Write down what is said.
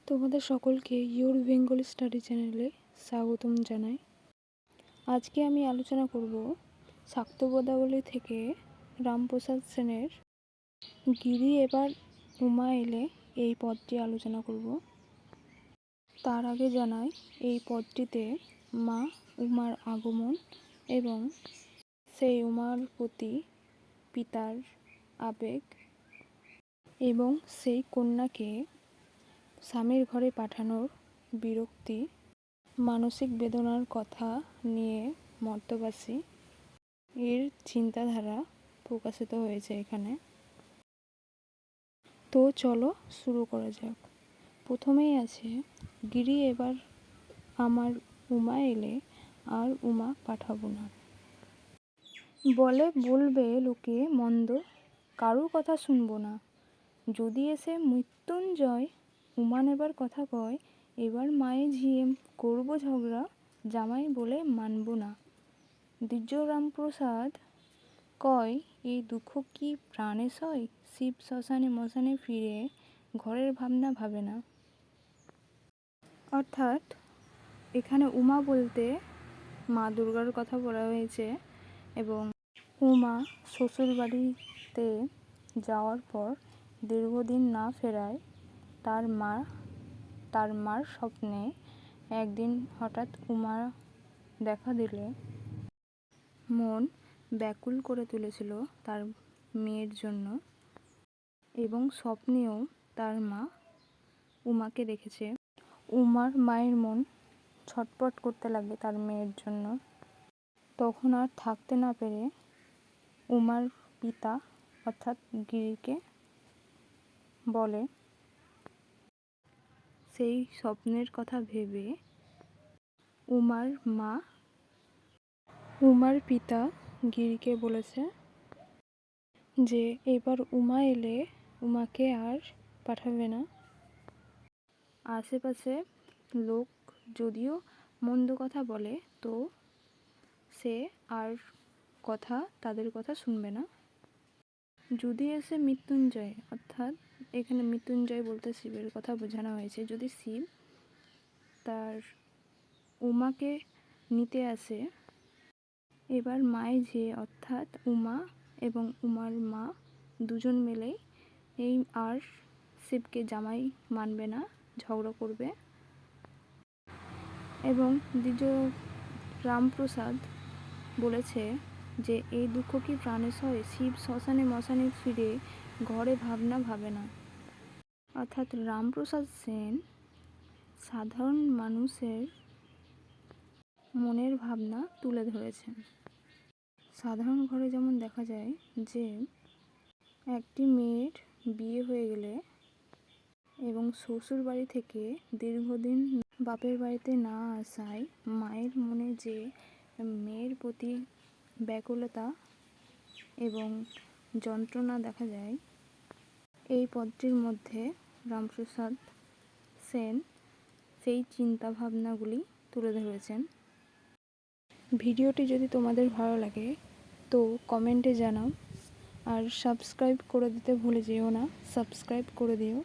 তোমাদের সকলকে your Bengali study চ্যানেলে স্বাগতম জানাই। আজকে আমি আলোচনা করব শাক্তপদাবলী থেকে রামপ্রসাদ সেনের গিরি এবার উমা এলে এই পদটি আলোচনা করব। তার আগে জানাই এই পদটিতে মা উমার আগমন এবং সেই উমার প্রতি পিতার আবেগ এবং সেই কন্যাকে স্বামীর ঘরে পাঠানোর বিরক্তি, মানসিক বেদনার কথা নিয়ে মর্তবাসী এর চিন্তাধারা প্রকাশিত হয়েছে এখানে। তো চলো শুরু করা যাক। প্রথমেই আছে, গিরি এবার আমার উমা এলে আর উমা পাঠাবো না। বলবে লোকে মন্দ, কারুর কথা শুনবো না। যদি এসে মৃত্যুঞ্জয় উমা নেবার কথা কয়, এবার মায়ে ঝিয়ে করবো ঝগড়া, জামাই বলে মানব না। দ্বিজ রামপ্রসাদ কয়, এই দুঃখ কি প্রাণে সয়? শিব শ্মশানে মশানে ফিরে ঘরের ভাবনা ভাবে না। অর্থাৎ এখানে উমা বলতে মা দুর্গার কথা বলা হয়েছে এবং উমা শ্বশুর বাড়িতে যাওয়ার পর দীর্ঘদিন না ফেরায় তার মার স্বপ্নে একদিন হঠাৎ উমা দেখা দিলে মন ব্যাকুল করে তুলেছিল তার মেয়ের জন্য, এবং স্বপ্নেও তার মা উমাকে দেখেছে। উমার মায়ের মন ছটপট করতে লাগে তার মেয়ের জন্য। তখন আর থাকতে না পেরে উমার পিতা অর্থাৎ গিরিকে বলে। সেই স্বপ্নের কথা ভেবে উমার পিতা গিরিকে বলেছে যে এবার উমা এলে উমাকে আর পাঠাবে না। আশেপাশে লোক যদিও মন্দ কথা বলে, তো সে আর তাদের কথা শুনবে না। যদি এসে মৃত্যুঞ্জয়, অর্থাৎ এখানে মৃত্যুঞ্জয় বলতে শিবের কথা বোঝানো হয়েছে, যদি শিব তার উমাকে নিতে আসে, এবার মায়ে যে অর্থাৎ উমা এবং উমার মা দুজন মিলেই এই আর শিবকে জামাই মানবে না, ঝগড়া করবে। এবং দ্বিজ রামপ্রসাদ বলেছে যে এই দুঃখ কি প্রাণে সয়? শিব শ্মশানে মশানে ফিরে ঘরে ভাবনা ভাবে না। অর্থাৎ রামপ্রসাদ সেন সাধারণ মানুষের মনের ভাবনা তুলে ধরেছেন। সাধারণ ঘরে যেমন দেখা যায় যে একটি মেয়ের বিয়ে হয়ে গেলে এবং শ্বশুর বাড়ি থেকে দীর্ঘদিন বাপের বাড়িতে না আসায় মায়ের মনে যে মেয়ের প্রতি ব্যাকুলতা এবং যন্ত্রণা দেখা যায়, এই পদটির মধ্যে রামপ্রসাদ সেন সেই চিন্তাভাবনাগুলি তুলে ধরেছেন। ভিডিওটি যদি তোমাদের ভালো লাগে তো কমেন্টে জানাও, আর সাবস্ক্রাইব করে দিতে ভুলে যেও না, সাবস্ক্রাইব করে দিও।